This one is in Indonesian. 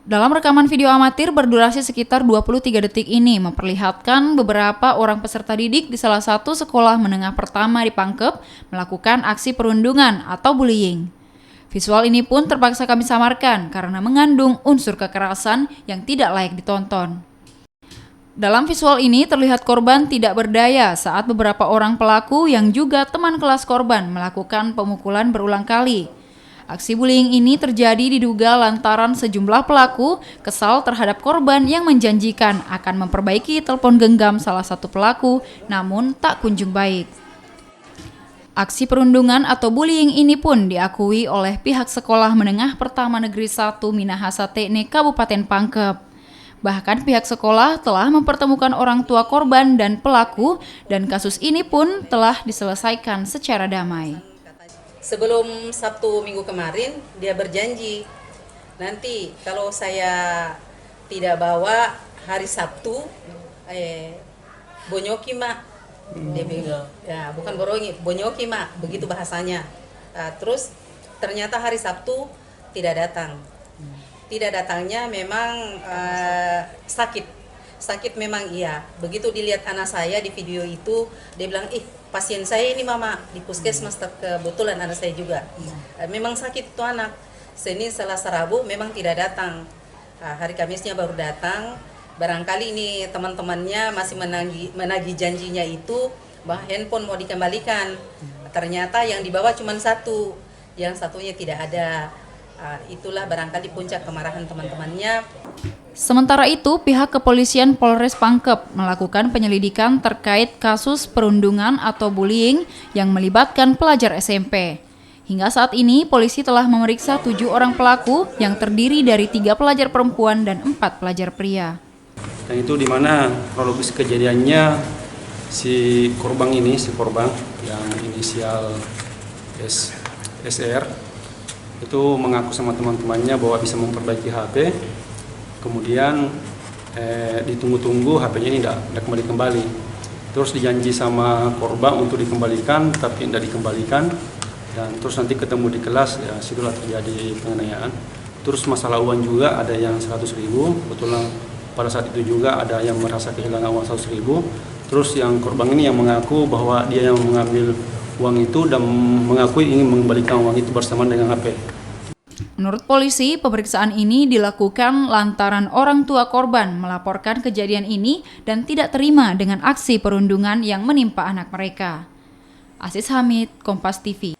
Dalam rekaman video amatir berdurasi sekitar 23 detik ini memperlihatkan beberapa orang peserta didik di salah satu sekolah menengah pertama di Pangkep melakukan aksi perundungan atau bullying. Visual ini pun terpaksa kami samarkan karena mengandung unsur kekerasan yang tidak layak ditonton. Dalam visual ini terlihat korban tidak berdaya saat beberapa orang pelaku yang juga teman kelas korban melakukan pemukulan berulang kali. Aksi bullying ini terjadi diduga lantaran sejumlah pelaku kesal terhadap korban yang menjanjikan akan memperbaiki telepon genggam salah satu pelaku, namun tak kunjung baik. Aksi perundungan atau bullying ini pun diakui oleh pihak Sekolah Menengah Pertama Negeri 1 Minahasa Teknik Kabupaten Pangkep. Bahkan pihak sekolah telah mempertemukan orang tua korban dan pelaku dan kasus ini pun telah diselesaikan secara damai. Sebelum Sabtu minggu kemarin dia berjanji nanti kalau saya tidak bawa hari Sabtu bonyoki mah dia bilang ya bukan borongi bonyoki mah begitu bahasanya. Terus ternyata hari Sabtu tidak datangnya memang sakit memang iya. Begitu dilihat anak saya di video itu dia bilang pasien saya ini mama di puskesmas, kebetulan anak saya juga memang sakit itu anak. Senin, Selasa, Rabu memang tidak datang. Hari Kamisnya baru datang. Barangkali ini teman-temannya masih menagih janjinya itu bahwa handphone mau dikembalikan. Ternyata yang dibawa cuma satu, yang satunya tidak ada. Itulah barangkali puncak kemarahan teman-temannya. Sementara itu, pihak kepolisian Polres Pangkep melakukan penyelidikan terkait kasus perundungan atau bullying yang melibatkan pelajar SMP. Hingga saat ini, polisi telah memeriksa 7 orang pelaku yang terdiri dari 3 pelajar perempuan dan 4 pelajar pria. Dan itu di mana kronologis kejadiannya si korban yang inisial SR itu mengaku sama teman-temannya bahwa bisa memperbaiki HP. Kemudian ditunggu-tunggu HP-nya ini tidak kembali. Terus dijanji sama korban untuk dikembalikan, tapi tidak dikembalikan. Dan terus nanti ketemu di kelas, ya situlah terjadi penganiayaan. Terus masalah uang juga ada yang 100.000, kebetulan pada saat itu juga ada yang merasa kehilangan uang 100.000. Terus yang korban ini yang mengaku bahwa dia yang mengambil uang itu dan mengakui ingin mengembalikan uang itu bersama dengan HP. Menurut polisi, pemeriksaan ini dilakukan lantaran orang tua korban melaporkan kejadian ini dan tidak terima dengan aksi perundungan yang menimpa anak mereka. Aziz Hamid, Kompas TV.